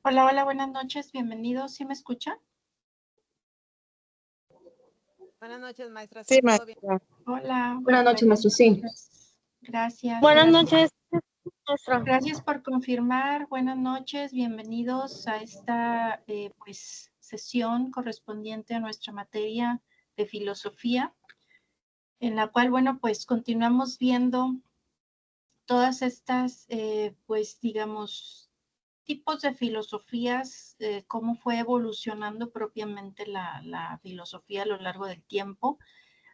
Hola, hola, buenas noches, bienvenidos. ¿Sí me escuchan? Buenas noches, maestra. Sí, ¿Todo bien? maestra. Hola. Buenas noches, maestro. Sí. Gracias. Buenas gracias. noches, maestra. Gracias por confirmar. Buenas noches, bienvenidos a esta pues sesión correspondiente a nuestra materia de filosofía, en la cual, bueno, pues continuamos viendo todas estas, pues digamos, tipos de filosofías, cómo fue evolucionando propiamente la filosofía a lo largo del tiempo.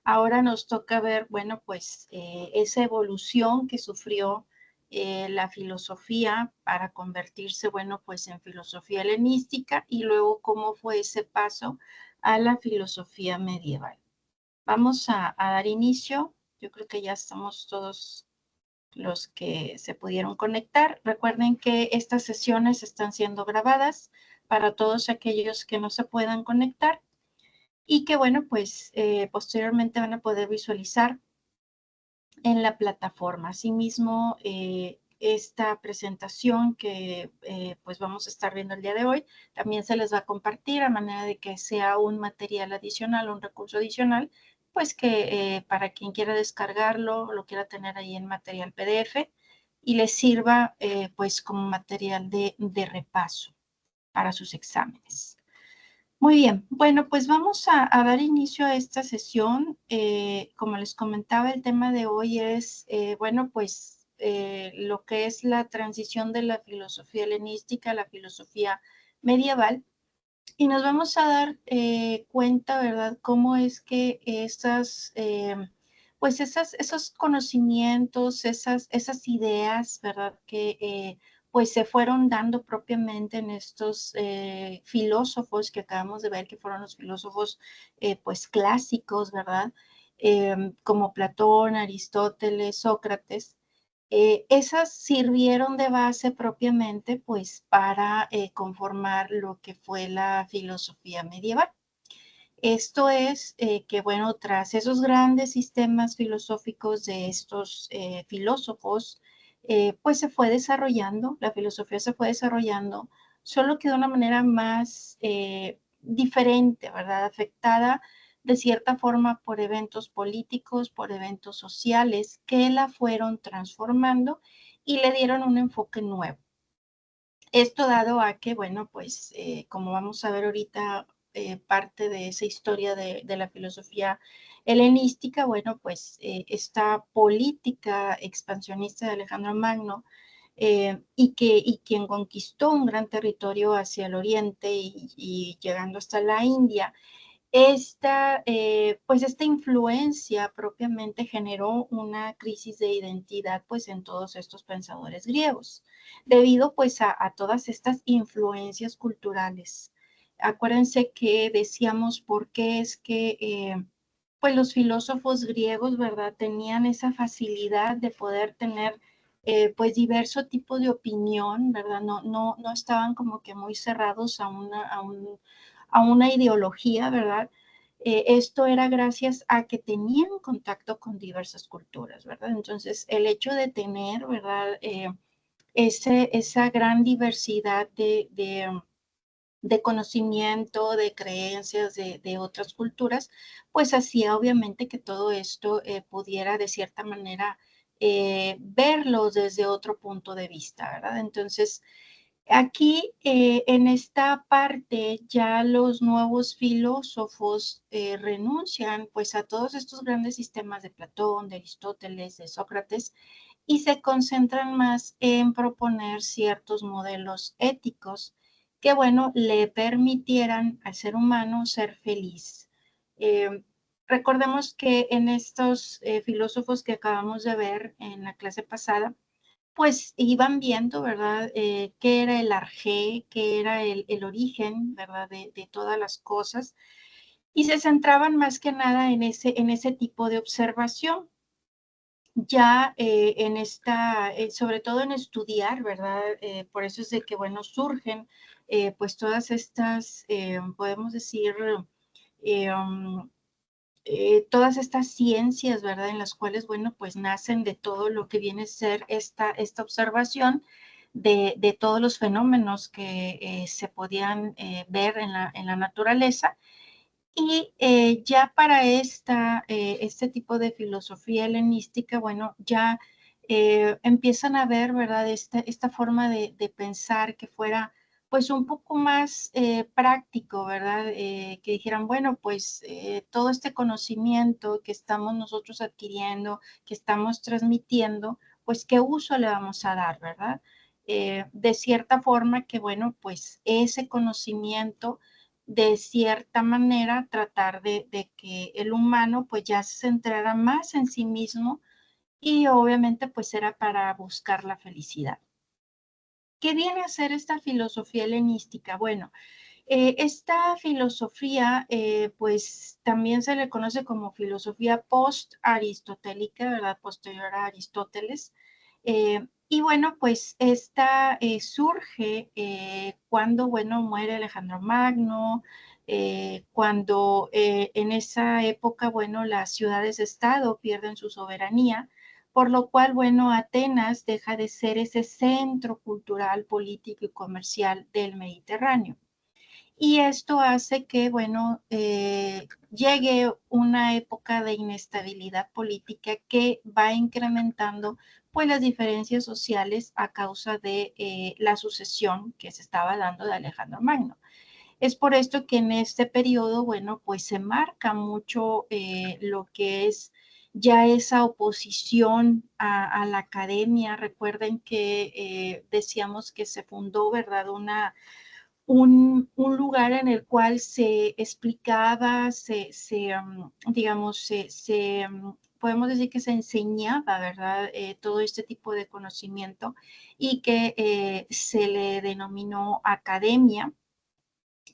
Ahora nos toca ver, bueno, pues esa evolución que sufrió la filosofía para convertirse, bueno, pues en filosofía helenística y luego cómo fue ese paso a la filosofía medieval. Vamos a dar inicio. Yo creo que ya estamos todos los que se pudieron conectar. Recuerden que estas sesiones están siendo grabadas para todos aquellos que no se puedan conectar y que, bueno, pues posteriormente van a poder visualizar en la plataforma. Asimismo, esta presentación que pues vamos a estar viendo el día de hoy, también se les va a compartir a manera de que sea un material adicional, un recurso adicional, pues que para quien quiera descargarlo, lo quiera tener ahí en material PDF y les sirva pues como material de repaso para sus exámenes. Muy bien, bueno, pues vamos a dar inicio a esta sesión. Como les comentaba, el tema de hoy es, bueno, pues lo que es la transición de la filosofía helenística a la filosofía medieval. Y nos vamos a dar cuenta, ¿verdad?, cómo es que pues esos conocimientos, esas ideas, ¿verdad?, que pues se fueron dando propiamente en estos filósofos que acabamos de ver, que fueron los filósofos pues clásicos, ¿verdad?, como Platón, Aristóteles, Sócrates. Esas sirvieron de base propiamente pues para conformar lo que fue la filosofía medieval. Esto es que, bueno, tras esos grandes sistemas filosóficos de estos filósofos, pues se fue desarrollando, la filosofía se fue desarrollando, solo que de una manera más diferente, ¿verdad? Afectada de cierta forma por eventos políticos, por eventos sociales que la fueron transformando y le dieron un enfoque nuevo. Esto dado a que, bueno, pues como vamos a ver ahorita, parte de esa historia de la filosofía helenística, bueno, pues esta política expansionista de Alejandro Magno y quien conquistó un gran territorio hacia el oriente y llegando hasta la India. Pues esta influencia propiamente generó una crisis de identidad pues en todos estos pensadores griegos, debido pues a todas estas influencias culturales. Acuérdense que decíamos por qué es que pues los filósofos griegos, ¿verdad? Tenían esa facilidad de poder tener pues diverso tipo de opinión, ¿verdad? No estaban como que muy cerrados a una ideología, ¿verdad? Esto era gracias a que tenían contacto con diversas culturas, ¿verdad? Entonces, el hecho de tener, ¿verdad? Esa gran diversidad de conocimiento, de creencias de otras culturas, pues hacía obviamente que todo esto pudiera de cierta manera verlo desde otro punto de vista, ¿verdad? Entonces, aquí en esta parte ya los nuevos filósofos renuncian pues a todos estos grandes sistemas de Platón, de Aristóteles, de Sócrates y se concentran más en proponer ciertos modelos éticos que, bueno, le permitieran al ser humano ser feliz. Eh, Recordemos que en estos filósofos que acabamos de ver en la clase pasada, pues iban viendo, ¿verdad? Qué era el arjé, qué era el origen, ¿verdad? De todas las cosas y se centraban más que nada en ese tipo de observación ya sobre todo en estudiar, ¿verdad? Por eso es de que, bueno, surgen pues todas estas, podemos decir, um, todas estas ciencias, ¿verdad? En las cuales, bueno, pues nacen de todo lo que viene a ser esta observación de todos los fenómenos que se podían ver en la naturaleza y ya para este tipo de filosofía helenística, bueno, ya empiezan a ver, ¿verdad? Esta forma de pensar que fuera pues un poco más práctico, ¿verdad? Que dijeran, bueno, pues todo este conocimiento que estamos nosotros adquiriendo, que estamos transmitiendo, pues qué uso le vamos a dar, ¿verdad? De cierta forma que, bueno, pues ese conocimiento de cierta manera tratar de que el humano pues ya se centrara más en sí mismo y obviamente pues era para buscar la felicidad. ¿Qué viene a ser esta filosofía helenística? Bueno, esta filosofía pues también se le conoce como filosofía post-aristotélica, ¿verdad? Posterior a Aristóteles. Y bueno, pues esta surge cuando, bueno, muere Alejandro Magno, cuando en esa época, bueno, las ciudades-estado pierden su soberanía, por lo cual, bueno, Atenas deja de ser ese centro cultural, político y comercial del Mediterráneo. Y esto hace que, bueno, llegue una época de inestabilidad política que va incrementando pues las diferencias sociales a causa de la sucesión que se estaba dando de Alejandro Magno. Es por esto que en este periodo, bueno, pues se marca mucho lo que es ya esa oposición a la academia. Recuerden que decíamos que se fundó, ¿verdad? Un lugar en el cual se explicaba, digamos, podemos decir que se enseñaba, ¿verdad? Todo este tipo de conocimiento y que se le denominó academia,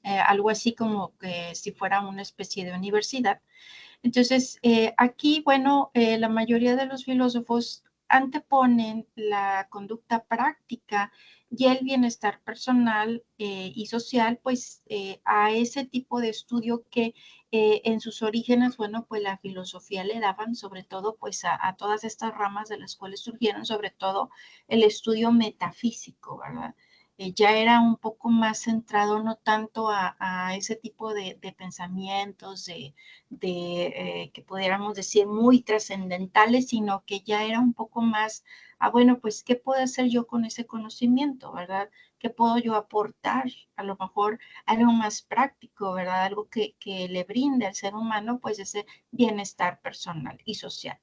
algo así como que si fuera una especie de universidad. Entonces, aquí, bueno, la mayoría de los filósofos anteponen la conducta práctica y el bienestar personal y social, pues a ese tipo de estudio que en sus orígenes, bueno, pues la filosofía le daban sobre todo pues a todas estas ramas de las cuales surgieron, sobre todo el estudio metafísico, ¿verdad? Ya era un poco más centrado no tanto a ese tipo de pensamientos, que pudiéramos decir muy trascendentales, sino que ya era un poco más, bueno, pues, ¿qué puedo hacer yo con ese conocimiento, verdad? ¿Qué puedo yo aportar? A lo mejor algo más práctico, ¿verdad? Algo que le brinde al ser humano, pues, ese bienestar personal y social.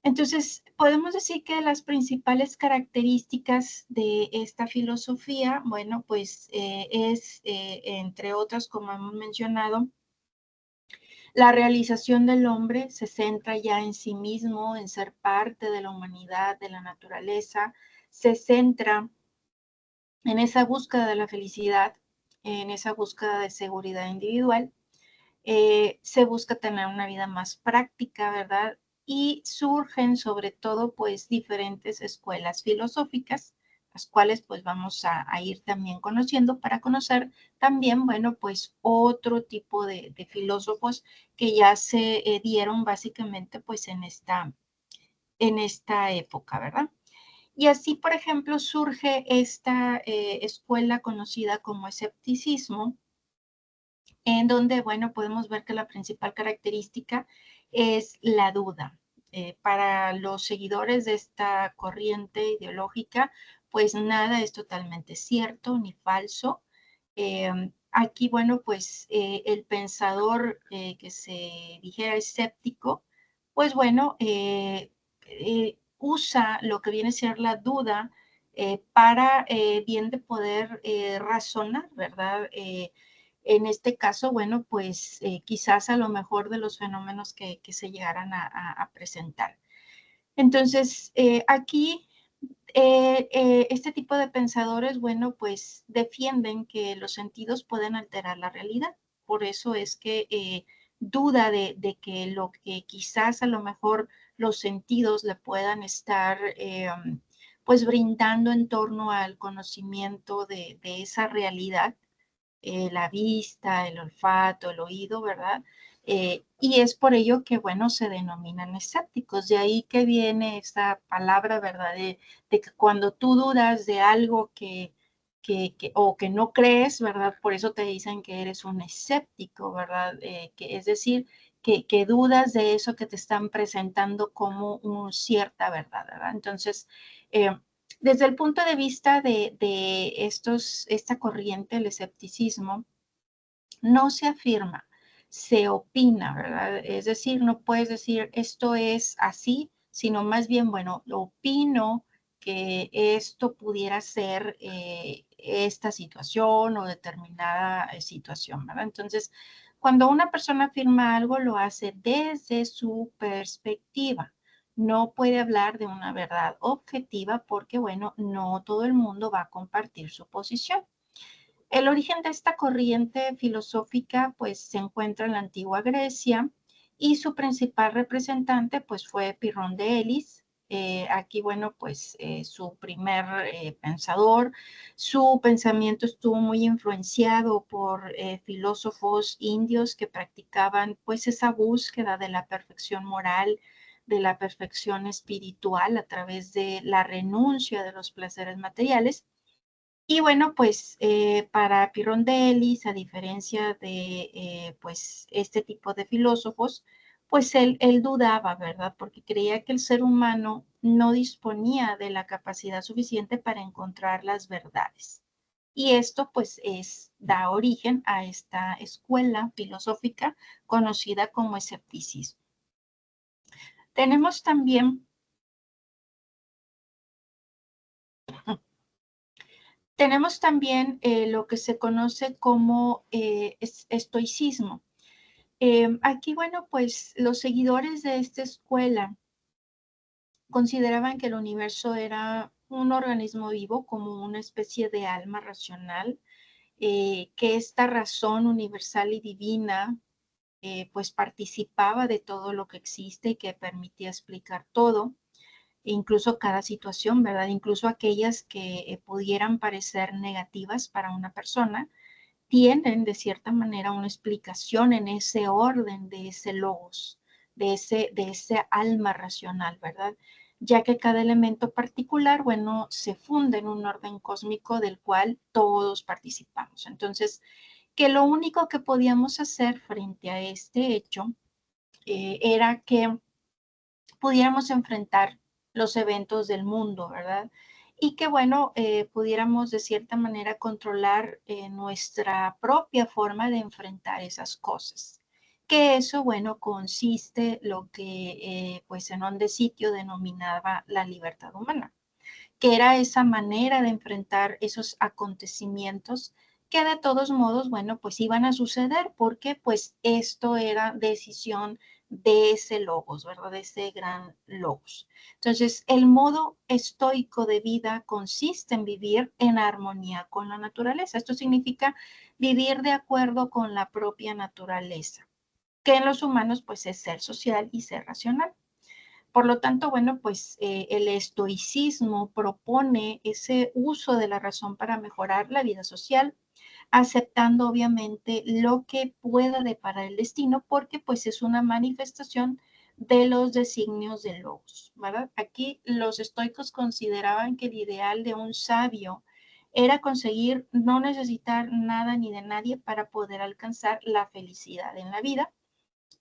Entonces, podemos decir que las principales características de esta filosofía, bueno, pues es, entre otras, como hemos mencionado, la realización del hombre se centra ya en sí mismo, en ser parte de la humanidad, de la naturaleza, se centra en esa búsqueda de la felicidad, en esa búsqueda de seguridad individual. Se busca tener una vida más práctica, ¿verdad? Y surgen sobre todo pues diferentes escuelas filosóficas, las cuales pues vamos a ir también conociendo para conocer también, bueno, pues otro tipo de filósofos que ya se dieron básicamente pues en esta época, ¿verdad? Y así, por ejemplo, surge esta escuela conocida como escepticismo, en donde, bueno, podemos ver que la principal característica es la duda. Para los seguidores de esta corriente ideológica, pues nada es totalmente cierto ni falso. Aquí, bueno, pues el pensador que se dijera escéptico, pues bueno, usa lo que viene a ser la duda para bien de poder razonar, ¿verdad? En este caso, bueno, pues quizás a lo mejor de los fenómenos que se llegaran a presentar. Entonces, aquí este tipo de pensadores, bueno, pues defienden que los sentidos pueden alterar la realidad. Por eso es que duda de que lo que quizás a lo mejor los sentidos le puedan estar pues brindando en torno al conocimiento de esa realidad, la vista, el olfato, el oído, ¿verdad? Y es por ello que, bueno, se denominan escépticos. De ahí que viene esa palabra, ¿verdad? De que cuando tú dudas de algo o que no crees, ¿verdad? Por eso te dicen que eres un escéptico, ¿verdad? Que, es decir, que dudas de eso que te están presentando como cierta verdad, ¿verdad? Entonces, desde el punto de vista de esta corriente, el escepticismo, no se afirma, se opina, ¿verdad? Es decir, no puedes decir esto es así, sino más bien, bueno, opino que esto pudiera ser esta situación o determinada situación, ¿verdad? Entonces, cuando una persona afirma algo, lo hace desde su perspectiva. No puede hablar de una verdad objetiva porque, bueno, no todo el mundo va a compartir su posición. El origen de esta corriente filosófica pues se encuentra en la antigua Grecia y su principal representante pues fue Pirrón de Elis. Aquí, bueno, pues su primer pensador, su pensamiento estuvo muy influenciado por filósofos indios que practicaban pues esa búsqueda de la perfección moral, de la perfección espiritual a través de la renuncia de los placeres materiales. Y bueno, pues para Pirondelis, a diferencia de pues este tipo de filósofos, pues él dudaba, ¿verdad? Porque creía que el ser humano no disponía de la capacidad suficiente para encontrar las verdades. Y esto pues da origen a esta escuela filosófica conocida como escepticismo. Tenemos también lo que se conoce como estoicismo. Aquí, bueno, pues los seguidores de esta escuela consideraban que el universo era un organismo vivo, como una especie de alma racional, que esta razón universal y divina pues participaba de todo lo que existe y que permitía explicar todo, incluso cada situación, ¿verdad? Incluso aquellas que pudieran parecer negativas para una persona, tienen de cierta manera una explicación en ese orden de ese logos, de ese alma racional, ¿verdad? Ya que cada elemento particular, bueno, se funde en un orden cósmico del cual todos participamos. Entonces, que lo único que podíamos hacer frente a este hecho era que pudiéramos enfrentar los eventos del mundo, ¿verdad? Y que, bueno, pudiéramos de cierta manera controlar nuestra propia forma de enfrentar esas cosas. que eso, bueno, consiste lo que pues en un sitio denominaba la libertad humana, que era esa manera de enfrentar esos acontecimientos que de todos modos, bueno, pues iban a suceder porque pues esto era decisión de ese logos, ¿verdad? De ese gran logos. Entonces, el modo estoico de vida consiste en vivir en armonía con la naturaleza. Esto significa vivir de acuerdo con la propia naturaleza, que en los humanos pues es ser social y ser racional. Por lo tanto, bueno, pues el estoicismo propone ese uso de la razón para mejorar la vida social, aceptando obviamente lo que pueda deparar el destino, porque pues es una manifestación de los designios de logos, ¿verdad? Aquí los estoicos consideraban que el ideal de un sabio era conseguir no necesitar nada ni de nadie para poder alcanzar la felicidad en la vida,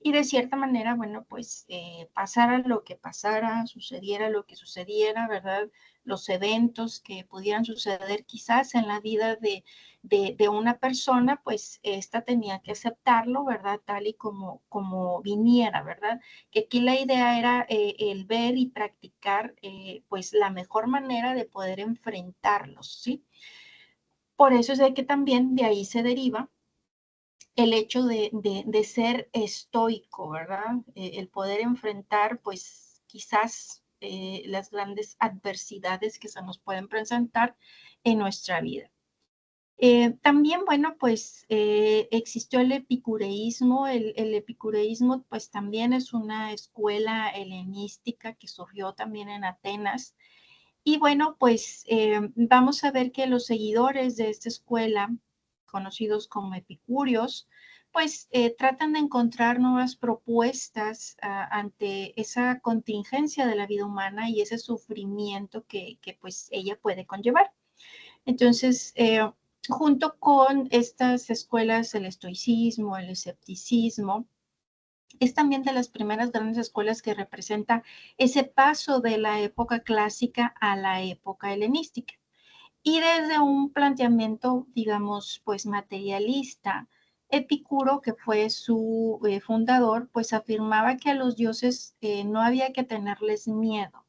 y de cierta manera, bueno, pues pasara lo que pasara, sucediera lo que sucediera, ¿verdad? Los eventos que pudieran suceder quizás en la vida de una persona, pues esta tenía que aceptarlo, ¿verdad? Tal y como viniera, ¿verdad? Que aquí la idea era el ver y practicar, pues la mejor manera de poder enfrentarlos, ¿sí? Por eso es de que también de ahí se deriva el hecho de ser estoico, ¿verdad? El poder enfrentar, pues, quizás las grandes adversidades que se nos pueden presentar en nuestra vida. También, bueno, pues existió el epicureísmo. El epicureísmo, pues también es una escuela helenística que surgió también en Atenas. Y bueno, pues vamos a ver que los seguidores de esta escuela, conocidos como epicúreos, pues tratan de encontrar nuevas propuestas ante esa contingencia de la vida humana y ese sufrimiento que pues ella puede conllevar. Entonces, junto con estas escuelas, el estoicismo, el escepticismo, es también de las primeras grandes escuelas que representa ese paso de la época clásica a la época helenística. Y desde un planteamiento, digamos, pues materialista, Epicuro, que fue su fundador, pues afirmaba que a los dioses no había que tenerles miedo,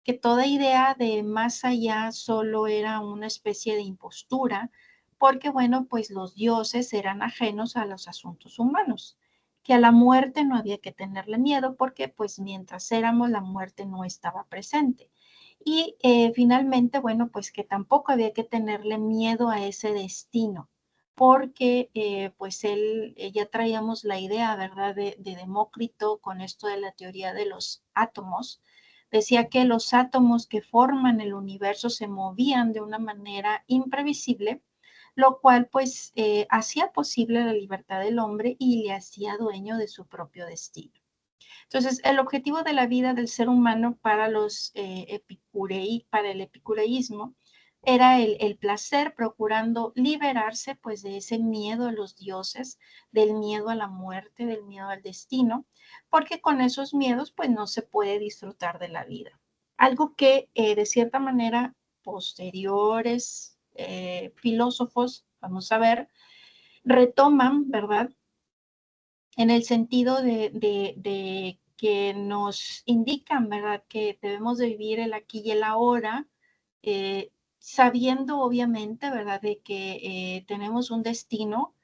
que toda idea de más allá solo era una especie de impostura, porque bueno, pues los dioses eran ajenos a los asuntos humanos, que a la muerte no había que tenerle miedo porque pues mientras éramos la muerte no estaba presente. Y finalmente, bueno, pues que tampoco había que tenerle miedo a ese destino, porque pues ya traíamos la idea, ¿verdad?, de Demócrito con esto de la teoría de los átomos. Decía que los átomos que forman el universo se movían de una manera imprevisible, lo cual pues hacía posible la libertad del hombre y le hacía dueño de su propio destino. Entonces, el objetivo de la vida del ser humano para para el epicureísmo era el placer, procurando liberarse pues de ese miedo a los dioses, del miedo a la muerte, del miedo al destino, porque con esos miedos pues no se puede disfrutar de la vida. Algo que de cierta manera posteriores filósofos, vamos a ver, retoman, ¿verdad? En el sentido de que nos indican, ¿verdad?, que debemos de vivir el aquí y el ahora, sabiendo obviamente, ¿verdad?, de que tenemos un destino,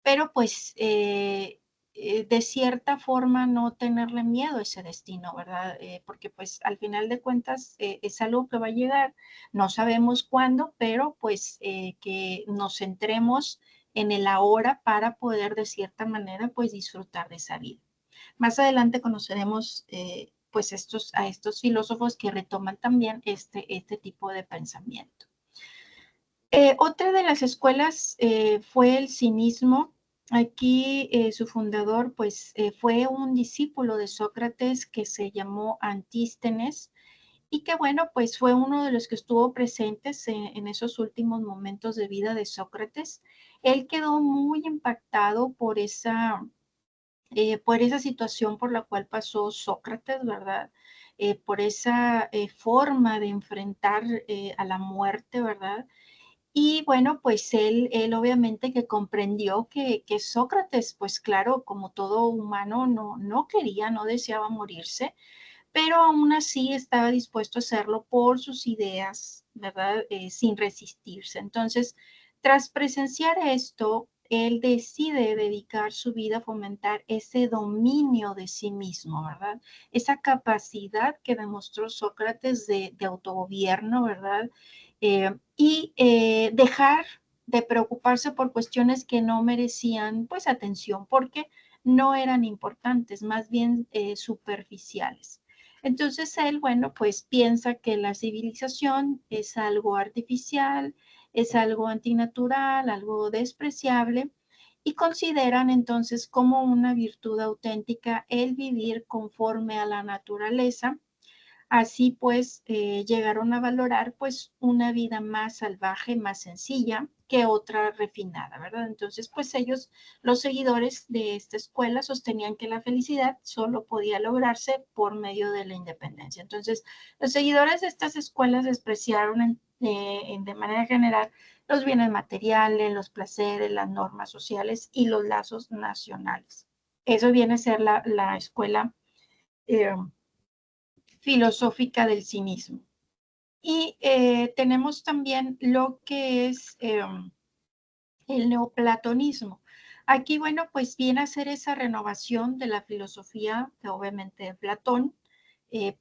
pero pues de cierta forma no tenerle miedo a ese destino, ¿verdad? Porque pues al final de cuentas es algo que va a llegar, no sabemos cuándo, pero pues que nos centremos en el ahora para poder de cierta manera pues disfrutar de esa vida. Más adelante conoceremos pues a estos filósofos que retoman también este tipo de pensamiento. Otra de las escuelas fue el cinismo. Aquí su fundador pues fue un discípulo de Sócrates que se llamó Antístenes y que bueno pues fue uno de los que estuvo presentes en esos últimos momentos de vida de Sócrates. Él quedó muy impactado por esa situación por la cual pasó Sócrates, ¿verdad? Por esa forma de enfrentar a la muerte, ¿verdad? Y bueno, pues él obviamente que comprendió que Sócrates, pues claro, como todo humano, no quería, no deseaba morirse, pero aún así estaba dispuesto a hacerlo por sus ideas, ¿verdad? Sin resistirse. Entonces, tras presenciar esto, él decide dedicar su vida a fomentar ese dominio de sí mismo, ¿verdad? Esa capacidad que demostró Sócrates de autogobierno, ¿verdad? Y dejar de preocuparse por cuestiones que no merecían, pues, atención, porque no eran importantes, más bien superficiales. Entonces él, bueno, pues piensa que la civilización es algo artificial, es algo antinatural, algo despreciable, y consideran entonces como una virtud auténtica el vivir conforme a la naturaleza. Así pues, llegaron a valorar pues una vida más salvaje, más sencilla que otra refinada, ¿verdad? Entonces, pues ellos, los seguidores de esta escuela, sostenían que la felicidad solo podía lograrse por medio de la independencia. Entonces, los seguidores de estas escuelas despreciaron de manera general los bienes materiales, los placeres, las normas sociales y los lazos nacionales. Eso viene a ser la escuela eh, filosófica del cinismo. Y tenemos también lo que es el neoplatonismo. Aquí, bueno, pues viene a ser esa renovación de la filosofía, de, obviamente de Platón,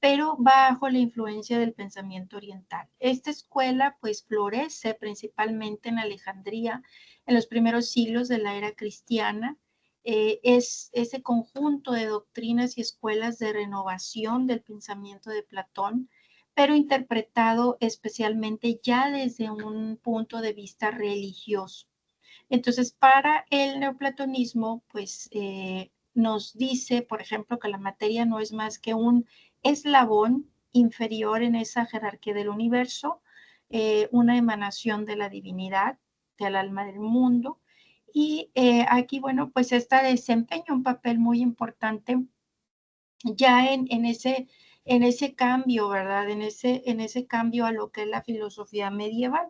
pero bajo la influencia del pensamiento oriental. Esta escuela, pues, florece principalmente en Alejandría en los primeros siglos de la era cristiana. Es ese conjunto de doctrinas y escuelas de renovación del pensamiento de Platón, pero interpretado especialmente ya desde un punto de vista religioso. Entonces, para el neoplatonismo, pues nos dice, por ejemplo, que la materia no es más que un eslabón inferior en esa jerarquía del universo, una emanación de la divinidad, del alma del mundo. Y aquí, bueno, pues esta desempeña un papel muy importante ya en ese cambio, ¿verdad? En ese cambio a lo que es la filosofía medieval.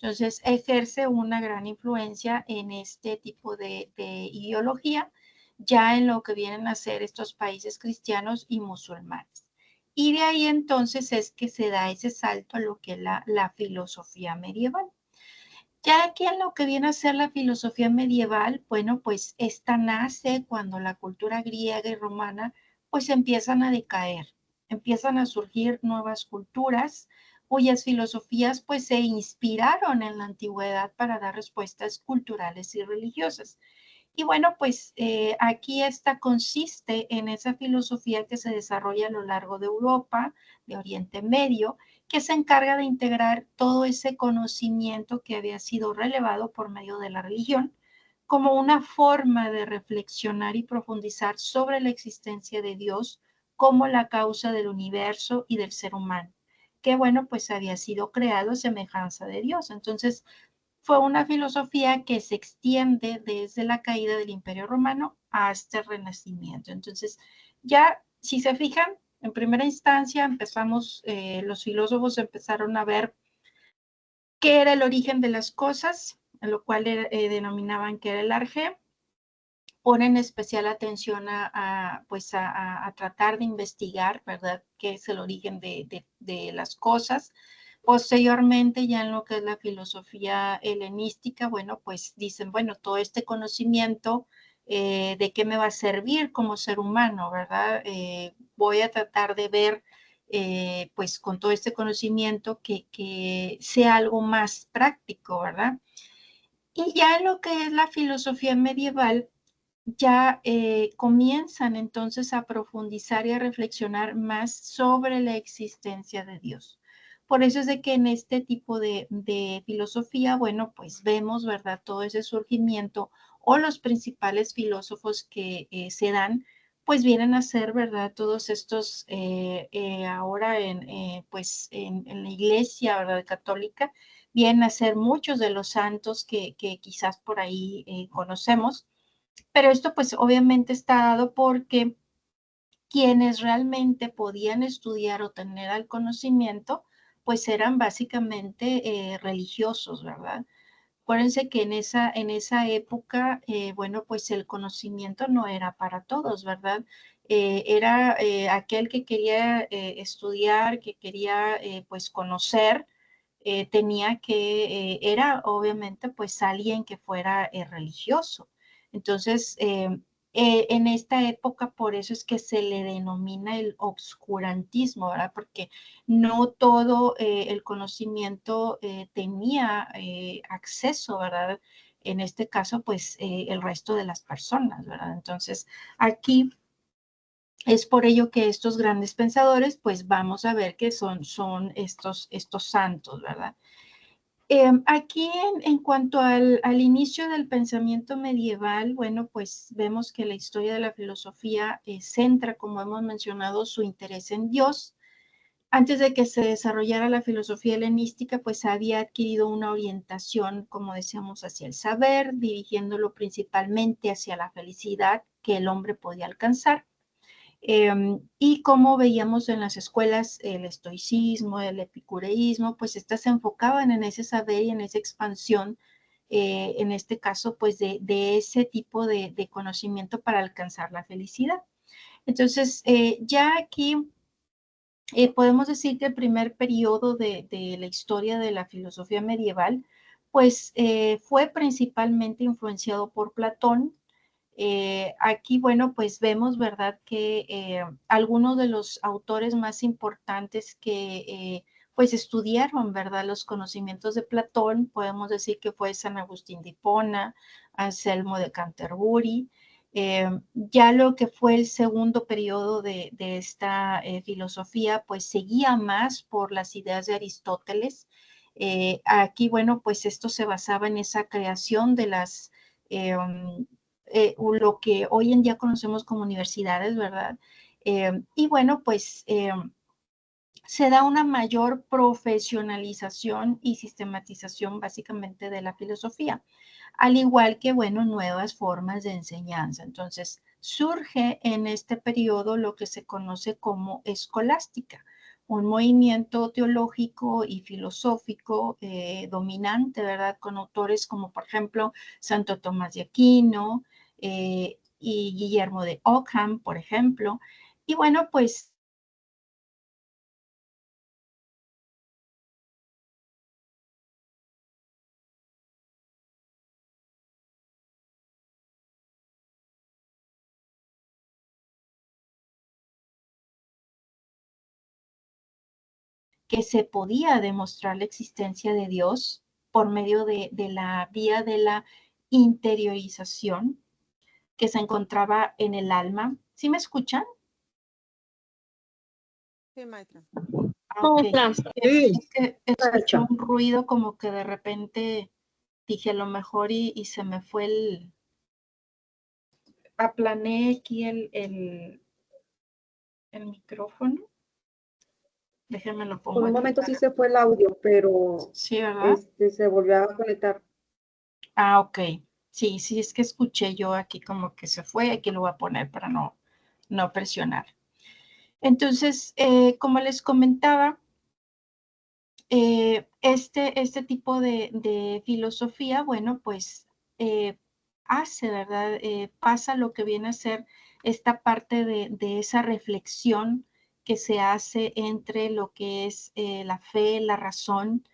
Entonces, ejerce una gran influencia en este tipo de ideología, ya en lo que vienen a ser estos países cristianos y musulmanes. Y de ahí entonces es que se da ese salto a lo que es la filosofía medieval. Ya aquí en lo que viene a ser la filosofía medieval, bueno, pues esta nace cuando la cultura griega y romana pues empiezan a decaer, empiezan a surgir nuevas culturas cuyas filosofías pues se inspiraron en la antigüedad para dar respuestas culturales y religiosas. Y bueno, pues aquí esta consiste en esa filosofía que se desarrolla a lo largo de Europa, de Oriente Medio, que se encarga de integrar todo ese conocimiento que había sido relevado por medio de la religión como una forma de reflexionar y profundizar sobre la existencia de Dios como la causa del universo y del ser humano, que bueno, pues había sido creado a semejanza de Dios. Entonces, fue una filosofía que se extiende desde la caída del Imperio Romano hasta el Renacimiento. Entonces, ya si se fijan, en primera instancia empezamos, los filósofos empezaron a ver qué era el origen de las cosas, lo cual denominaban que era el arjé. Ponen especial atención pues a tratar de investigar, ¿verdad?, qué es el origen de las cosas. Posteriormente, ya en lo que es la filosofía helenística, bueno, pues dicen, bueno, todo este conocimiento, ¿de qué me va a servir como ser humano, verdad? Voy a tratar de ver, pues con todo este conocimiento, que sea algo más práctico, ¿verdad? Y ya en lo que es la filosofía medieval, ya comienzan entonces a profundizar y a reflexionar más sobre la existencia de Dios. Por eso es de que en este tipo de filosofía, bueno, pues vemos, ¿verdad?, todo ese surgimiento o los principales filósofos que se dan, pues vienen a ser, ¿verdad?, todos estos ahora pues en la iglesia, ¿verdad?, católica, vienen a ser muchos de los santos que quizás por ahí conocemos, pero esto pues obviamente está dado porque quienes realmente podían estudiar o tener el conocimiento, pues eran básicamente religiosos, ¿verdad? Acuérdense que en esa época, bueno, pues el conocimiento no era para todos, ¿verdad? Era aquel que quería estudiar, que quería pues conocer, tenía que, era obviamente pues alguien que fuera religioso. Entonces, en esta época por eso es que se le denomina el obscurantismo, ¿verdad? Porque no todo el conocimiento tenía acceso, ¿verdad? En este caso, pues el resto de las personas, ¿verdad? Entonces, aquí es por ello que estos grandes pensadores, pues vamos a ver que son estos santos, ¿verdad? Aquí en cuanto al inicio del pensamiento medieval, bueno, pues vemos que la historia de la filosofía centra, como hemos mencionado, su interés en Dios. Antes de que se desarrollara la filosofía helenística, pues había adquirido una orientación, como decíamos, hacia el saber, dirigiéndolo principalmente hacia la felicidad que el hombre podía alcanzar. Y como veíamos en las escuelas, el estoicismo, el epicureísmo, pues estas se enfocaban en ese saber y en esa expansión, en este caso, pues de ese tipo de conocimiento para alcanzar la felicidad. Entonces, ya aquí podemos decir que el primer periodo de la historia de la filosofía medieval, pues fue principalmente influenciado por Platón. Aquí, bueno, pues vemos, ¿verdad?, que algunos de los autores más importantes que pues estudiaron, ¿verdad?, los conocimientos de Platón, podemos decir que fue San Agustín de Hipona, Anselmo de Canterbury. Ya lo que fue el segundo periodo de esta filosofía, pues seguía más por las ideas de Aristóteles. Aquí, bueno, pues esto se basaba en esa creación de las lo que hoy en día conocemos como universidades, ¿verdad? Y bueno, pues se da una mayor profesionalización y sistematización básicamente de la filosofía, al igual que, bueno, nuevas formas de enseñanza. Entonces, surge en este periodo lo que se conoce como escolástica, un movimiento teológico y filosófico dominante, ¿verdad? Con autores como, por ejemplo, Santo Tomás de Aquino y Guillermo de Ockham, por ejemplo. Y bueno, pues que se podía demostrar la existencia de Dios por medio de la vía de la interiorización que se encontraba en el alma. ¿Sí me escuchan? Sí, maestra. Ok. Sí, Es que escuché maestra. un ruido como que de repente dije a lo mejor y se me fue aplané aquí el micrófono. Déjenme lo Por pongo un aquí momento sí para. se fue el audio, pero Sí, ¿verdad? se volvió a conectar. Ah, ok. Sí, sí, es que escuché yo aquí como que se fue. Aquí lo voy a poner para no presionar. Entonces, como les comentaba, este tipo de filosofía, bueno, pues hace, ¿verdad? Pasa lo que viene a ser esta parte de esa reflexión que se hace entre lo que es la fe, la razón.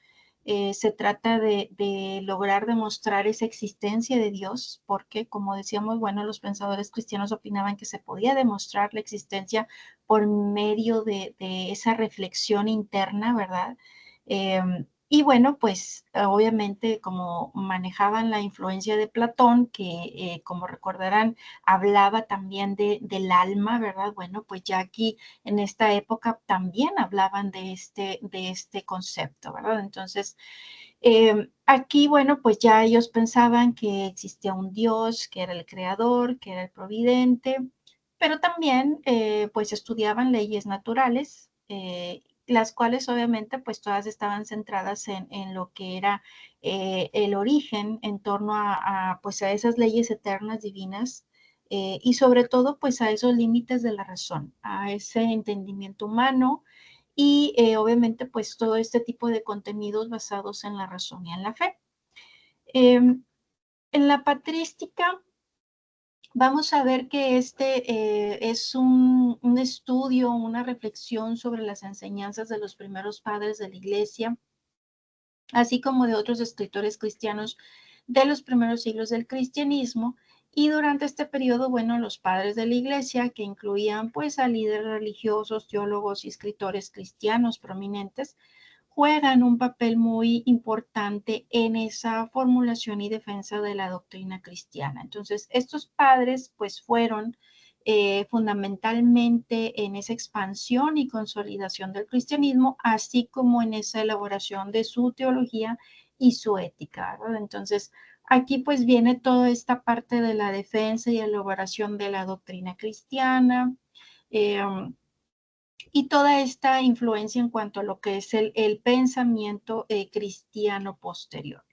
Se trata de lograr demostrar esa existencia de Dios, porque como decíamos, bueno, los pensadores cristianos opinaban que se podía demostrar la existencia por medio de esa reflexión interna, ¿verdad? Y bueno, pues obviamente como manejaban la influencia de Platón, que como recordarán, hablaba también del alma, ¿verdad? Bueno, pues ya aquí en esta época también hablaban de este concepto, ¿verdad? Entonces, aquí, bueno, pues ya ellos pensaban que existía un Dios, que era el creador, que era el providente, pero también pues estudiaban leyes naturales, las cuales obviamente pues todas estaban centradas en lo que era el origen en torno pues a esas leyes eternas divinas y sobre todo pues a esos límites de la razón, a ese entendimiento humano y obviamente pues todo este tipo de contenidos basados en la razón y en la fe. En la patrística vamos a ver que es un estudio, una reflexión sobre las enseñanzas de los primeros padres de la Iglesia, así como de otros escritores cristianos de los primeros siglos del cristianismo. Y durante este periodo, bueno, los padres de la Iglesia, que incluían pues a líderes religiosos, teólogos y escritores cristianos prominentes, juegan un papel muy importante en esa formulación y defensa de la doctrina cristiana. Entonces, estos padres pues fueron fundamentalmente en esa expansión y consolidación del cristianismo, así como en esa elaboración de su teología y su ética, ¿verdad? Entonces, aquí pues viene toda esta parte de la defensa y elaboración de la doctrina cristiana, eh, y toda esta influencia en cuanto a lo que es el pensamiento cristiano posterior.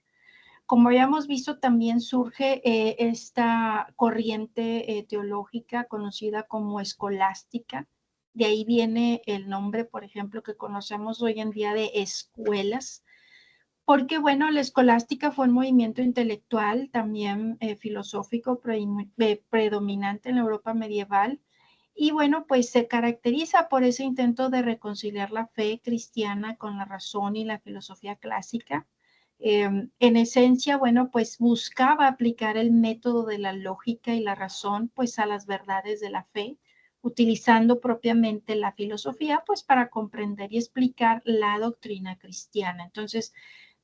Como habíamos visto, también surge esta corriente teológica conocida como escolástica. De ahí viene el nombre, por ejemplo, que conocemos hoy en día de escuelas, porque, bueno, la escolástica fue un movimiento intelectual, también filosófico predominante en la Europa medieval, y bueno, pues se caracteriza por ese intento de reconciliar la fe cristiana con la razón y la filosofía clásica. En esencia, bueno, pues buscaba aplicar el método de la lógica y la razón, pues a las verdades de la fe, utilizando propiamente la filosofía, pues para comprender y explicar la doctrina cristiana. Entonces,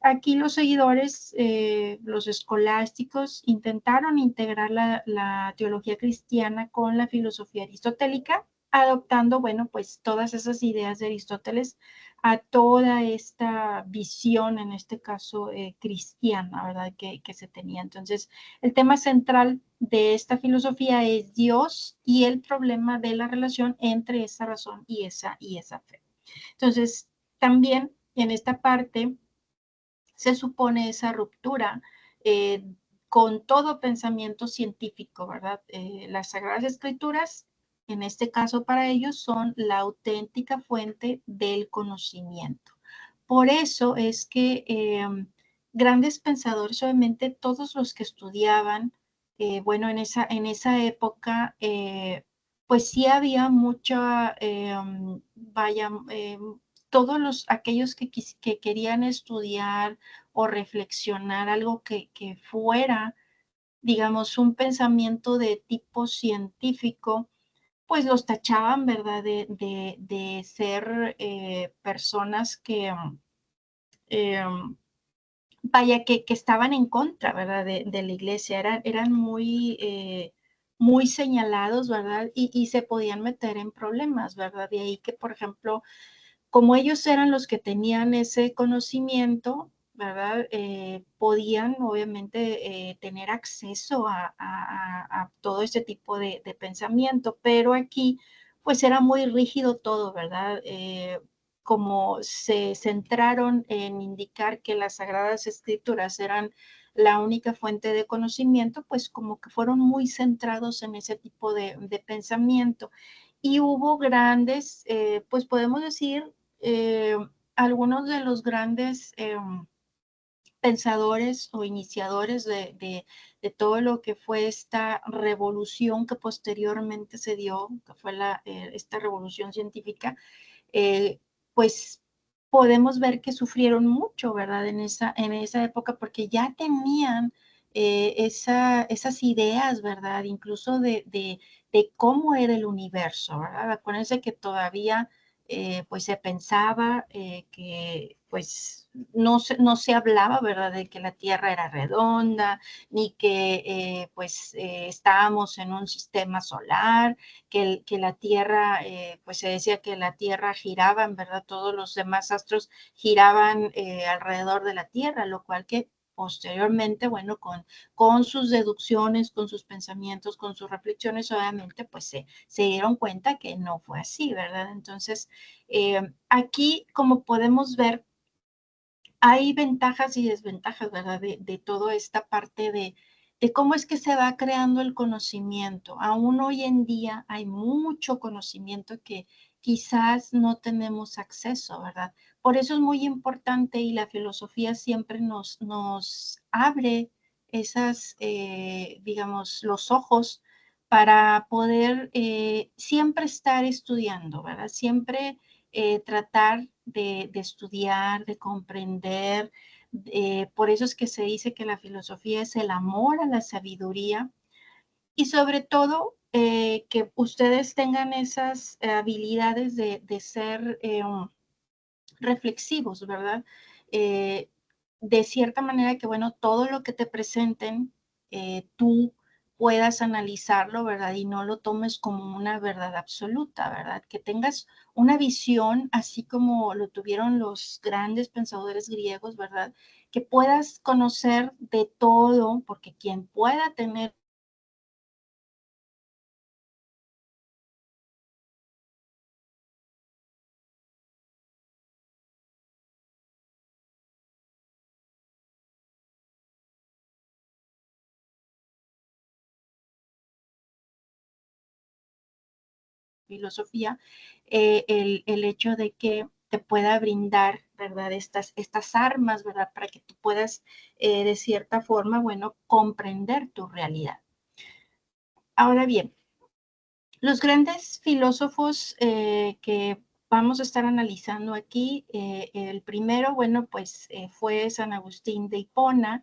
aquí los seguidores, los escolásticos, intentaron integrar la teología cristiana con la filosofía aristotélica, adoptando, bueno, pues todas esas ideas de Aristóteles a toda esta visión, en este caso cristiana, ¿verdad? Que se tenía. Entonces, el tema central de esta filosofía es Dios y el problema de la relación entre esa razón y esa fe. Entonces, también en esta parte se supone esa ruptura con todo pensamiento científico, ¿verdad? Las Sagradas Escrituras, en este caso para ellos, son la auténtica fuente del conocimiento. Por eso es que grandes pensadores, obviamente todos los que estudiaban, bueno, en esa época, pues sí había mucha, vaya, todos aquellos que querían estudiar o reflexionar algo que fuera, digamos, un pensamiento de tipo científico, pues los tachaban, ¿verdad? De ser personas que, eh, vaya, que estaban en contra, ¿verdad? De la iglesia, eran muy señalados, ¿verdad? Y se podían meter en problemas, ¿verdad? De ahí que, por ejemplo, como ellos eran los que tenían ese conocimiento, ¿verdad? Podían obviamente tener acceso a todo ese tipo de pensamiento, pero aquí pues era muy rígido todo, ¿verdad? Como se centraron en indicar que las Sagradas Escrituras eran la única fuente de conocimiento, pues como que fueron muy centrados en ese tipo de pensamiento. Y hubo grandes, pues podemos decir, eh, algunos de los grandes pensadores o iniciadores de todo lo que fue esta revolución que posteriormente se dio, que fue esta revolución científica, eh, pues podemos ver que sufrieron mucho, ¿verdad? En esa época, porque ya tenían esas ideas, ¿verdad? Incluso de cómo era el universo, ¿verdad? Acuérdense que todavía pues se pensaba que pues no se hablaba, ¿verdad? De que la Tierra era redonda, ni que pues estábamos en un sistema solar, que la Tierra, pues se decía que la Tierra giraba, en verdad todos los demás astros giraban alrededor de la Tierra, lo cual que posteriormente, bueno, con sus deducciones, con sus pensamientos, con sus reflexiones, obviamente, pues se dieron cuenta que no fue así, ¿verdad? Entonces, aquí, como podemos ver, hay ventajas y desventajas, ¿verdad? De toda esta parte de cómo es que se va creando el conocimiento. Aún hoy en día hay mucho conocimiento quizás no tenemos acceso, ¿verdad? Por eso es muy importante y la filosofía siempre nos abre esas, digamos, los ojos para poder siempre estar estudiando, ¿verdad? Siempre tratar de estudiar, de comprender. Por eso es que se dice que la filosofía es el amor a la sabiduría y sobre todo que ustedes tengan esas habilidades de ser reflexivos, ¿verdad? Eh, de cierta manera que, bueno, todo lo que te presenten, tú puedas analizarlo, ¿verdad? Y no lo tomes como una verdad absoluta, ¿verdad? Que tengas una visión, así como lo tuvieron los grandes pensadores griegos, ¿verdad? Que puedas conocer de todo, porque quien pueda tener filosofía, el hecho de que te pueda brindar, ¿verdad? Estas armas, ¿verdad? Para que tú puedas, de cierta forma, bueno, comprender tu realidad. Ahora bien, los grandes filósofos que vamos a estar analizando aquí, el primero, bueno, pues fue San Agustín de Hipona.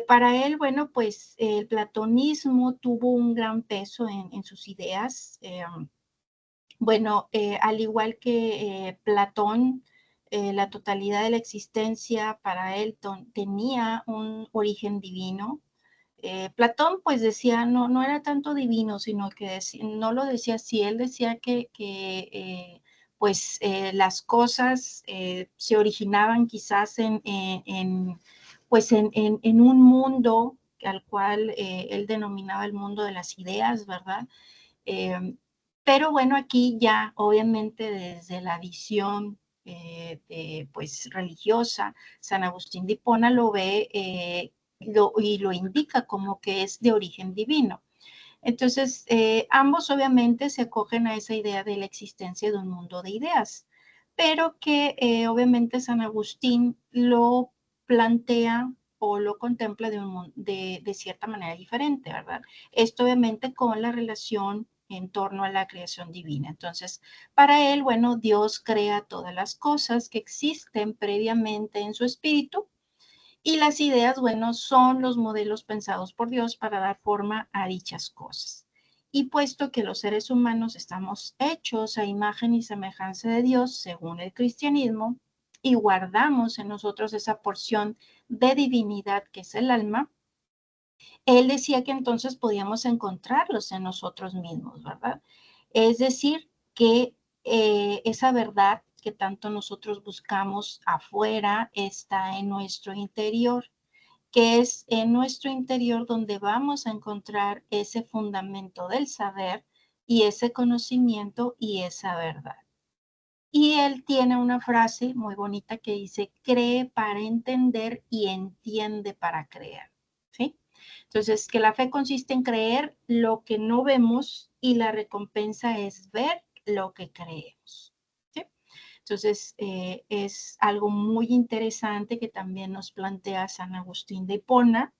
Para él, bueno, pues el platonismo tuvo un gran peso en sus ideas. Bueno, al igual que Platón, la totalidad de la existencia para él tenía un origen divino. Platón pues decía, no era tanto divino, sino que no lo decía así, él decía que pues las cosas se originaban quizás pues en un mundo al cual él denominaba el mundo de las ideas, ¿verdad? Eh, pero bueno, aquí ya obviamente desde la visión pues religiosa, San Agustín de Hipona lo ve y lo indica como que es de origen divino. Entonces, ambos obviamente se acogen a esa idea de la existencia de un mundo de ideas, pero que obviamente San Agustín lo plantea o lo contempla de cierta manera diferente, ¿verdad? Esto obviamente con la relación en torno a la creación divina. Entonces, para él, bueno, Dios crea todas las cosas que existen previamente en su espíritu y las ideas, bueno, son los modelos pensados por Dios para dar forma a dichas cosas. Y puesto que los seres humanos estamos hechos a imagen y semejanza de Dios, según el cristianismo, y guardamos en nosotros esa porción de divinidad que es el alma, él decía que entonces podíamos encontrarlos en nosotros mismos, ¿verdad? Es decir, que esa verdad que tanto nosotros buscamos afuera está en nuestro interior, que es en nuestro interior donde vamos a encontrar ese fundamento del saber y ese conocimiento y esa verdad. Y él tiene una frase muy bonita que dice, cree para entender y entiende para creer. ¿Sí? Entonces, que la fe consiste en creer lo que no vemos y la recompensa es ver lo que creemos. ¿Sí? Entonces, es algo muy interesante que también nos plantea San Agustín de Hipona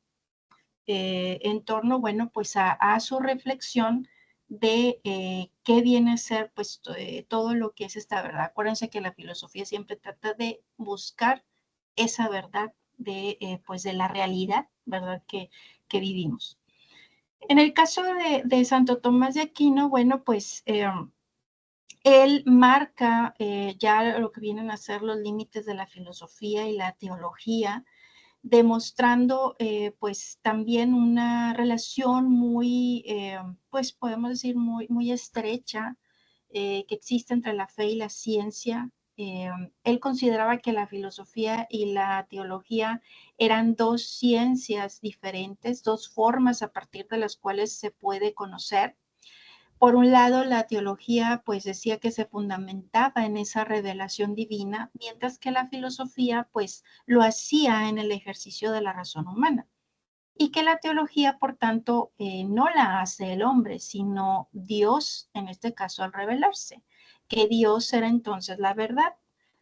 en torno, bueno, pues a su reflexión de qué viene a ser pues todo lo que es esta verdad. Acuérdense que la filosofía siempre trata de buscar esa verdad pues de la realidad, ¿verdad? Que vivimos. En el caso de Santo Tomás de Aquino, bueno, pues él marca ya lo que vienen a ser los límites de la filosofía y la teología, demostrando pues también una relación muy, pues podemos decir muy estrecha que existe entre la fe y la ciencia. Él consideraba que la filosofía y la teología eran dos ciencias diferentes, dos formas a partir de las cuales se puede conocer. Por un lado, la teología pues decía que se fundamentaba en esa revelación divina, mientras que la filosofía pues lo hacía en el ejercicio de la razón humana. Y que la teología, por tanto, no la hace el hombre, sino Dios, en este caso, al revelarse. que Dios era entonces la verdad.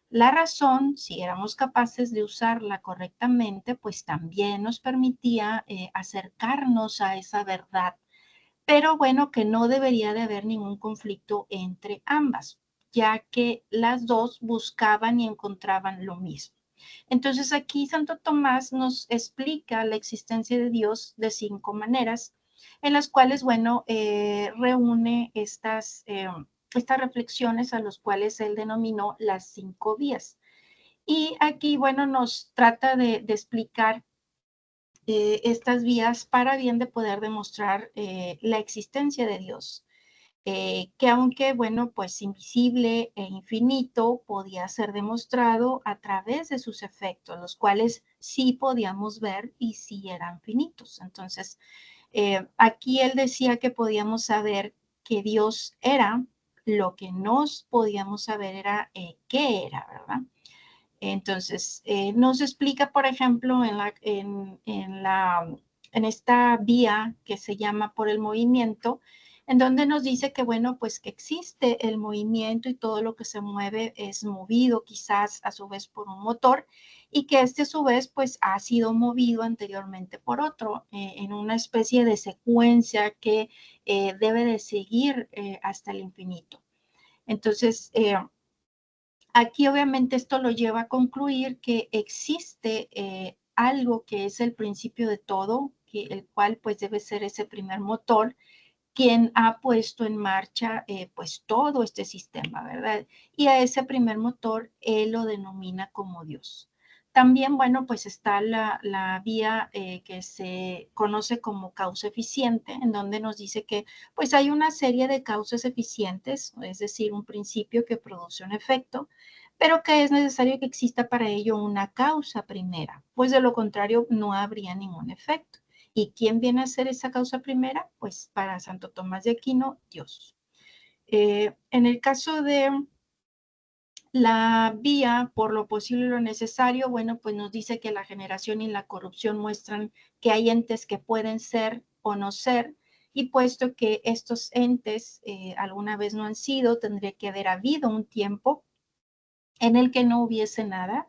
La razón, si éramos capaces de usarla correctamente, pues también nos permitía acercarnos a esa verdad, pero bueno, que no debería de haber ningún conflicto entre ambas, ya que las dos buscaban y encontraban lo mismo. Entonces aquí Santo Tomás nos explica la existencia de Dios de 5 maneras, en las cuales, bueno, reúne estas reflexiones a las cuales él denominó las 5 vías. Y aquí, bueno, nos trata de explicar estas vías para bien de poder demostrar la existencia de Dios. Que aunque, bueno, pues invisible e infinito, podía ser demostrado a través de sus efectos, los cuales sí podíamos ver y sí eran finitos. Entonces, aquí él decía que podíamos saber que Dios era, lo que no podíamos saber era qué era, ¿verdad? Entonces, nos explica, por ejemplo, en esta vía que se llama por el movimiento, en donde nos dice que, bueno, pues que existe el movimiento y todo lo que se mueve es movido quizás a su vez por un motor y que este a su vez pues ha sido movido anteriormente por otro en una especie de secuencia que debe de seguir hasta el infinito. Entonces, aquí obviamente esto lo lleva a concluir que existe algo que es el principio de todo, el cual pues debe ser ese primer motor, quien ha puesto en marcha pues todo este sistema, ¿verdad? Y a ese primer motor él lo denomina como Dios. También, bueno, pues está la vía que se conoce como causa eficiente, en donde nos dice que pues hay una serie de causas eficientes, es decir, un principio que produce un efecto, pero que es necesario que exista para ello una causa primera, pues de lo contrario no habría ningún efecto. ¿Y quién viene a ser esa causa primera? Pues para Santo Tomás de Aquino, Dios. En el caso de la vía por lo posible y lo necesario, bueno, pues nos dice que la generación y la corrupción muestran que hay entes que pueden ser o no ser, y puesto que estos entes alguna vez no han sido, tendría que haber habido un tiempo en el que no hubiese nada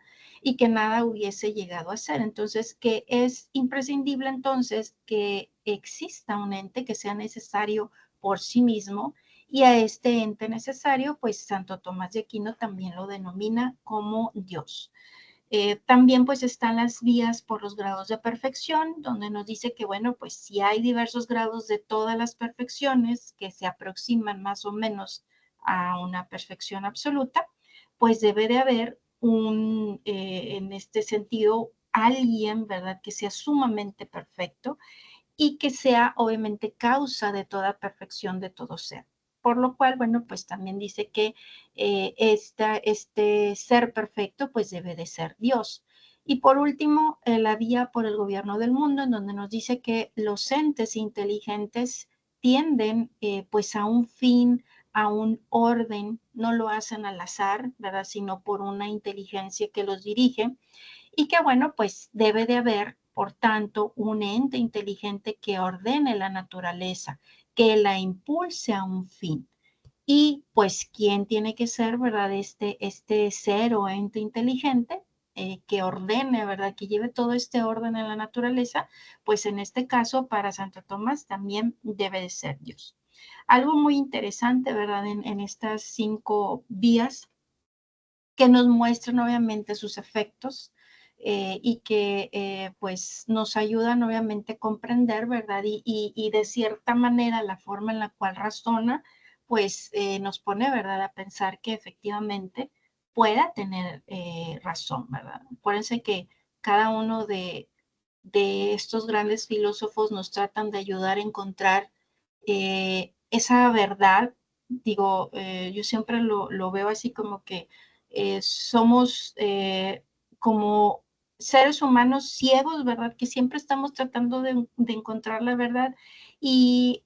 y que nada hubiese llegado a ser. Entonces, que es imprescindible entonces que exista un ente que sea necesario por sí mismo, y a este ente necesario, pues Santo Tomás de Aquino también lo denomina como Dios. También pues están las vías por los grados de perfección, donde nos dice que, bueno, pues si hay diversos grados de todas las perfecciones que se aproximan más o menos a una perfección absoluta, pues debe de haber en este sentido, alguien, ¿verdad?, que sea sumamente perfecto y que sea obviamente causa de toda perfección de todo ser. Por lo cual, bueno, pues también dice que este ser perfecto pues debe de ser Dios. Y por último, la vía por el gobierno del mundo, en donde nos dice que los entes inteligentes tienden pues a un fin, a un orden, no lo hacen al azar, ¿verdad?, sino por una inteligencia que los dirige, y que, bueno, pues debe de haber, por tanto, un ente inteligente que ordene la naturaleza, que la impulse a un fin. Y pues, ¿quién tiene que ser, verdad? Este ser o ente inteligente que ordene, ¿verdad? Que lleve todo este orden en la naturaleza, pues en este caso, para Santo Tomás también debe de ser Dios. Algo muy interesante, ¿verdad? En estas 5 vías que nos muestran obviamente sus efectos y que pues nos ayudan obviamente a comprender, ¿verdad? Y de cierta manera la forma en la cual razona, pues nos pone, ¿verdad?, a pensar que efectivamente pueda tener razón, ¿verdad? Acuérdense que cada uno de estos grandes filósofos nos tratan de ayudar a encontrar esa verdad. Digo, yo siempre lo veo así como que somos como seres humanos ciegos, ¿verdad? Que siempre estamos tratando de encontrar la verdad y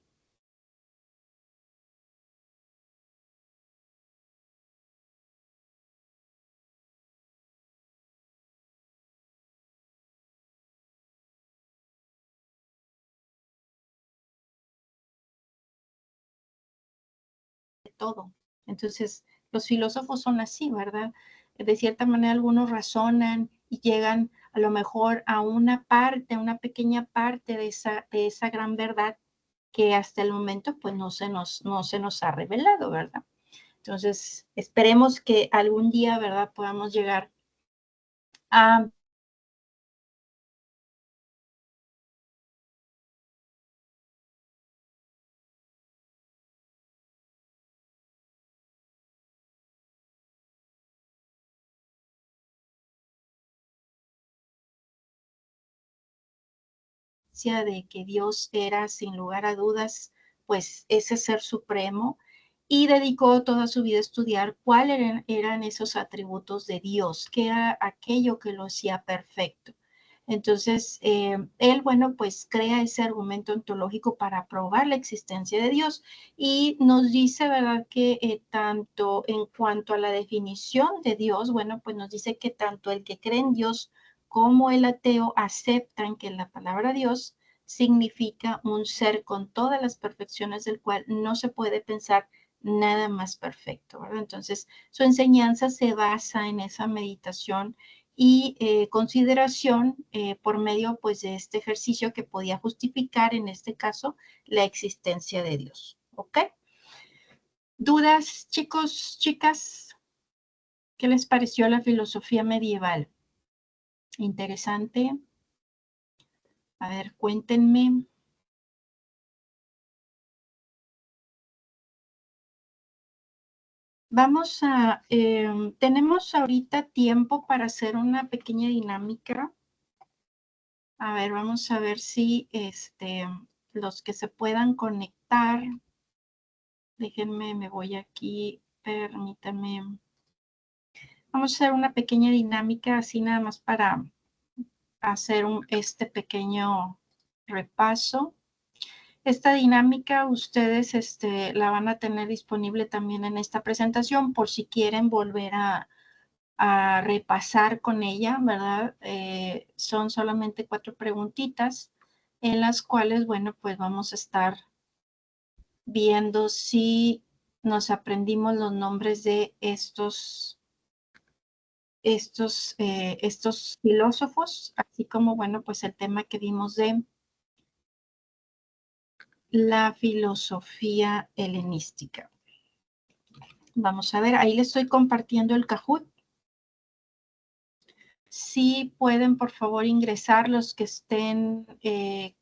de todo. Entonces, los filósofos son así, ¿verdad? De cierta manera algunos razonan y llegan a lo mejor a una parte, una pequeña parte de esa gran verdad que hasta el momento pues no se nos ha revelado, ¿verdad? Entonces, esperemos que algún día, ¿verdad?, podamos llegar a de que Dios era, sin lugar a dudas, pues ese ser supremo, y dedicó toda su vida a estudiar cuáles eran esos atributos de Dios, qué era aquello que lo hacía perfecto. Entonces, él, bueno, pues crea ese argumento ontológico para probar la existencia de Dios y nos dice, ¿verdad?, que tanto en cuanto a la definición de Dios, bueno, pues nos dice que tanto el que cree en Dios como el ateo aceptan que la palabra Dios significa un ser con todas las perfecciones del cual no se puede pensar nada más perfecto, ¿verdad? Entonces, su enseñanza se basa en esa meditación y consideración por medio pues de este ejercicio que podía justificar en este caso la existencia de Dios. ¿Ok? ¿Dudas, chicos, chicas? ¿Qué les pareció la filosofía medieval? Interesante. A ver, cuéntenme. Vamos a, tenemos ahorita tiempo para hacer una pequeña dinámica. A ver, vamos a ver si los que se puedan conectar, déjenme, me voy aquí, permítanme. Vamos a hacer una pequeña dinámica así nada más para hacer este pequeño repaso. Esta dinámica ustedes la van a tener disponible también en esta presentación por si quieren volver a repasar con ella, ¿verdad? Son solamente 4 preguntitas en las cuales, bueno, pues vamos a estar viendo si nos aprendimos los nombres de estos filósofos, así como, bueno, pues el tema que vimos de la filosofía helenística. Vamos a ver, ahí les estoy compartiendo el Kahoot. Si pueden, por favor, ingresar los que estén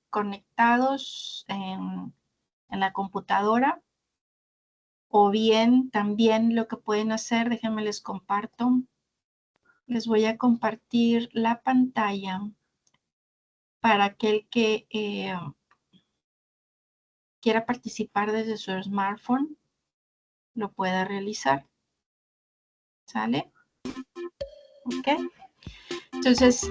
conectados en la computadora. O bien, también lo que pueden hacer, déjenme les comparto. Les voy a compartir la pantalla para aquel que quiera participar desde su smartphone, lo pueda realizar. ¿Sale? Ok. Entonces,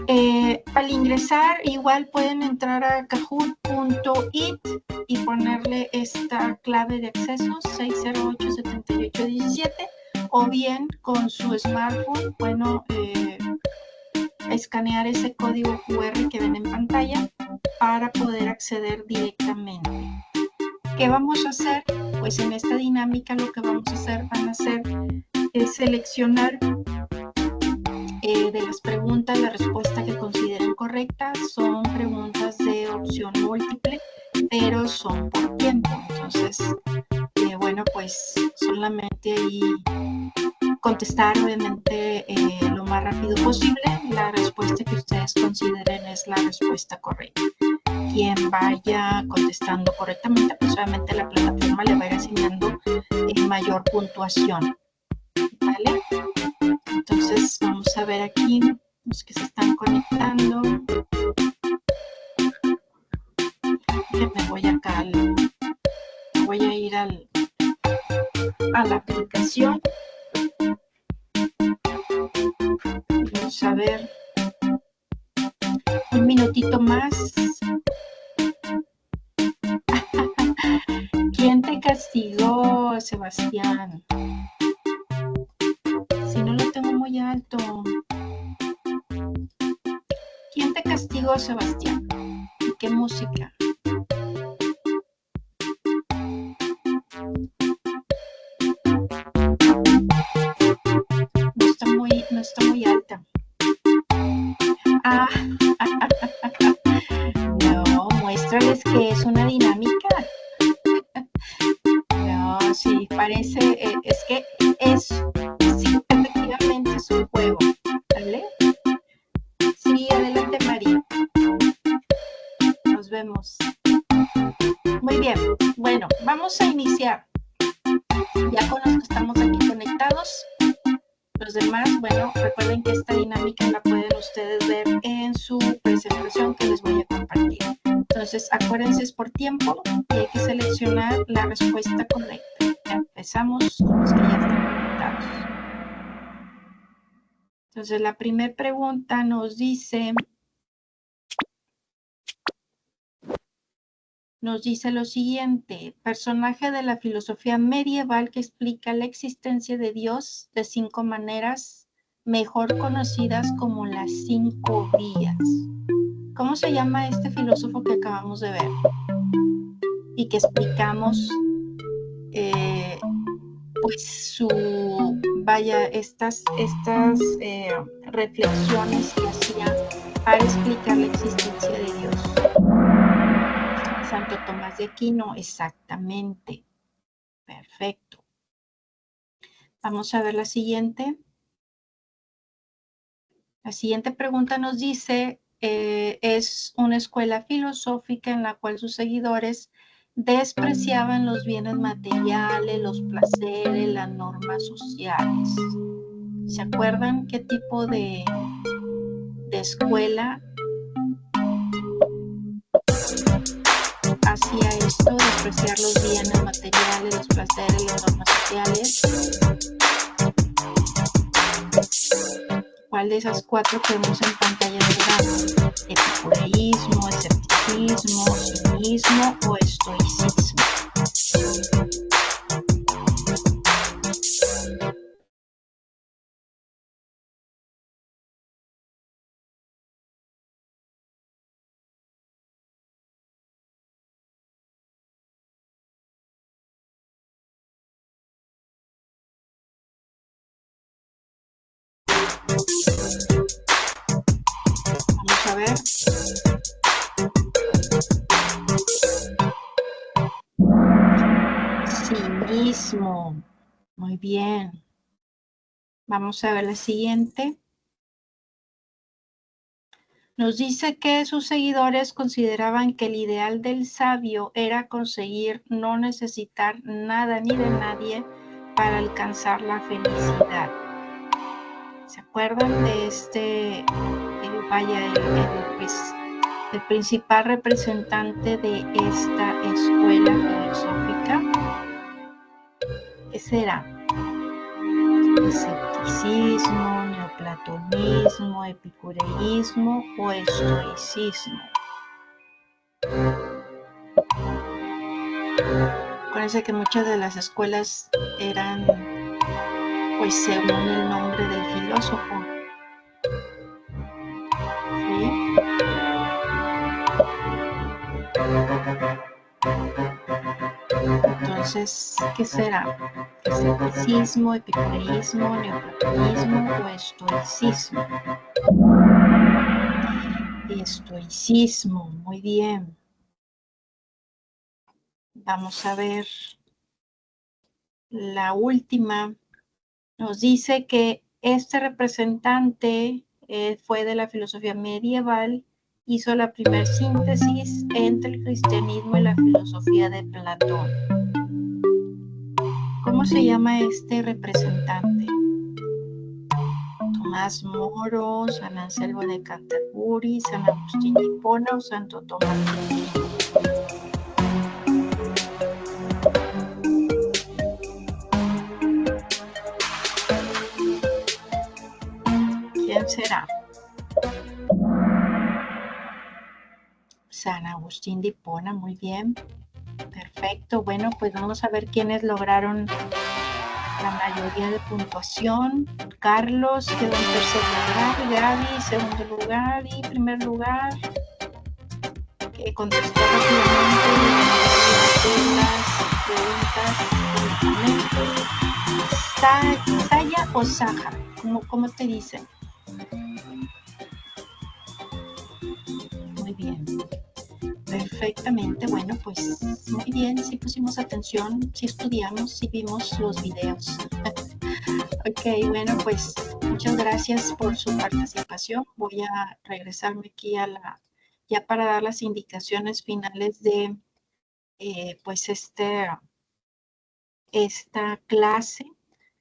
al ingresar, igual pueden entrar a kahoot.it y ponerle esta clave de acceso 608-7817, o bien con su smartphone, bueno, escanear ese código QR que ven en pantalla para poder acceder directamente. ¿Qué vamos a hacer? Pues en esta dinámica lo que vamos a hacer es seleccionar de las preguntas la respuesta que consideren correcta. Son preguntas de opción múltiple, pero son por tiempo. Entonces, bueno, pues solamente ahí contestar obviamente lo más rápido posible la respuesta que ustedes consideren es la respuesta correcta. Quien vaya contestando correctamente, pues obviamente la plataforma le va a ir asignando mayor puntuación, ¿vale? Entonces vamos a ver aquí los que se están conectando. Me voy acá, voy a ir a la aplicación. Vamos a ver un minutito más. ¿Quién te castigó, Sebastián? Si no lo tengo muy alto. ¿Quién te castigó, Sebastián? ¿Y qué música? No, muéstrales que es una dinámica. No, sí, parece, es que es, sí, efectivamente es un juego, ¿vale? Sí, adelante, María. Nos vemos. Muy bien, bueno, vamos a iniciar. Ya con los que estamos aquí conectados, los demás, bueno, recuerden que esta dinámica la pueden ustedes ver en su presentación que les voy a compartir. Entonces, acuérdense, es por tiempo y hay que seleccionar la respuesta correcta. Ya empezamos con los que ya están conectados. Entonces, la primera pregunta nos dice lo siguiente: personaje de la filosofía medieval que explica la existencia de Dios de 5 maneras, mejor conocidas como las 5 vías. ¿Cómo se llama este filósofo que acabamos de ver? Y que explicamos, pues estas reflexiones que hacía para explicar la existencia de Dios. Santo Tomás de Aquino, exactamente. Perfecto. Vamos a ver la siguiente. La siguiente pregunta nos dice, es una escuela filosófica en la cual sus seguidores despreciaban los bienes materiales, los placeres, las normas sociales. ¿Se acuerdan qué tipo de escuela hacía esto, despreciar los bienes materiales, los placeres, las normas sociales? ¿Cuál de esas 4 que vemos en pantalla será? ¿Epicureísmo, escepticismo, cinismo o estoicismo? Vamos a ver. Cinismo. Muy bien. Vamos a ver la siguiente. Nos dice que sus seguidores consideraban que el ideal del sabio era conseguir no necesitar nada ni de nadie para alcanzar la felicidad. ¿Se acuerdan de el principal representante de esta escuela filosófica? ¿Qué será? ¿Escepticismo, neoplatonismo, epicureísmo o estoicismo? Parece que muchas de las escuelas eran, pues, según el nombre del filósofo. ¿Sí? Entonces, ¿qué será? ¿Escepticismo, epicureísmo, neoplatonismo o estoicismo? Estoicismo, muy bien. Vamos a ver la última. Nos dice que este representante fue de la filosofía medieval, hizo la primera síntesis entre el cristianismo y la filosofía de Platón. ¿Cómo se llama este representante? Tomás Moro, San Anselmo de Canterbury, San Agustín de Hipona o Santo Tomás de Aquino. ¿Quién será? San Agustín de Hipona, muy bien. Perfecto. Bueno, pues vamos a ver quiénes lograron la mayoría de puntuación. Carlos quedó en tercer lugar, Gaby segundo lugar y primer lugar, que contestó rápidamente las preguntas. Saya o Saja, ¿cómo te dicen? bien. Perfectamente, bueno, pues muy bien, sí pusimos atención, sí estudiamos, sí vimos los videos. Ok, bueno, pues muchas gracias por su participación. Voy a regresarme aquí a ya para dar las indicaciones finales de, pues esta clase.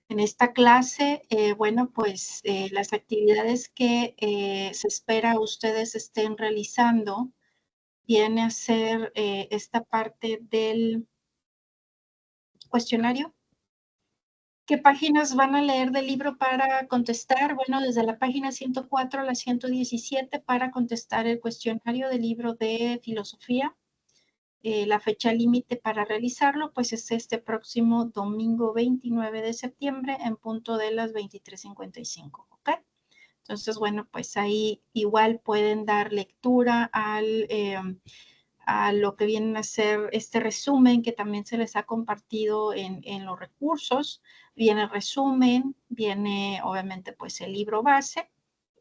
En esta clase, bueno, pues las actividades que se espera ustedes estén realizando viene a ser esta parte del cuestionario. ¿Qué páginas van a leer del libro para contestar? Bueno, desde la página 104 a la 117 para contestar el cuestionario del libro de filosofía. La fecha límite para realizarlo, pues es este próximo domingo 29 de septiembre en punto de las 23:55, ¿ok? Entonces, bueno, pues ahí igual pueden dar lectura a lo que vienen a ser este resumen que también se les ha compartido en los recursos. Viene el resumen, viene obviamente pues el libro base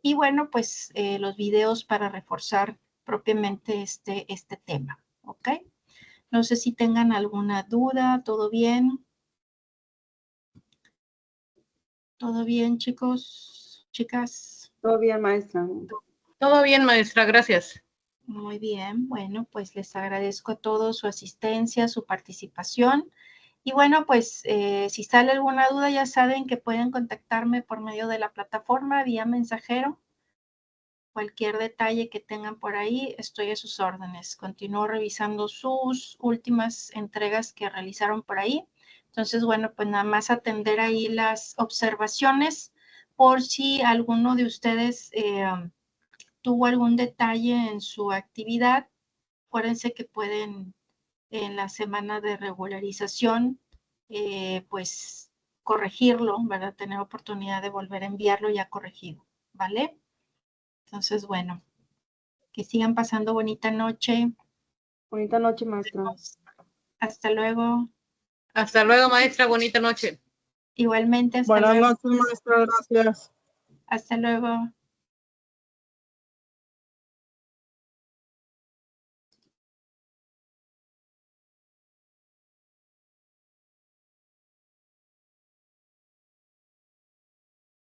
y bueno, pues los videos para reforzar propiamente este tema, ¿ok? No sé si tengan alguna duda, ¿todo bien? ¿Todo bien, chicos, chicas? Todo bien, maestra. Todo bien, maestra, gracias. Muy bien, bueno, pues les agradezco a todos su asistencia, su participación. Y bueno, pues si sale alguna duda, ya saben que pueden contactarme por medio de la plataforma vía mensajero. Cualquier detalle que tengan por ahí, estoy a sus órdenes. Continúo revisando sus últimas entregas que realizaron por ahí. Entonces, bueno, pues nada más atender ahí las observaciones por si alguno de ustedes tuvo algún detalle en su actividad. Acuérdense que pueden en la semana de regularización, pues corregirlo, ¿verdad? Tener oportunidad de volver a enviarlo ya corregido, ¿vale? Entonces, bueno, que sigan pasando bonita noche. Bonita noche, maestra. Hasta luego. Hasta luego, maestra, bonita noche. Igualmente, hasta Buenas luego. noches, maestra, gracias. Hasta luego.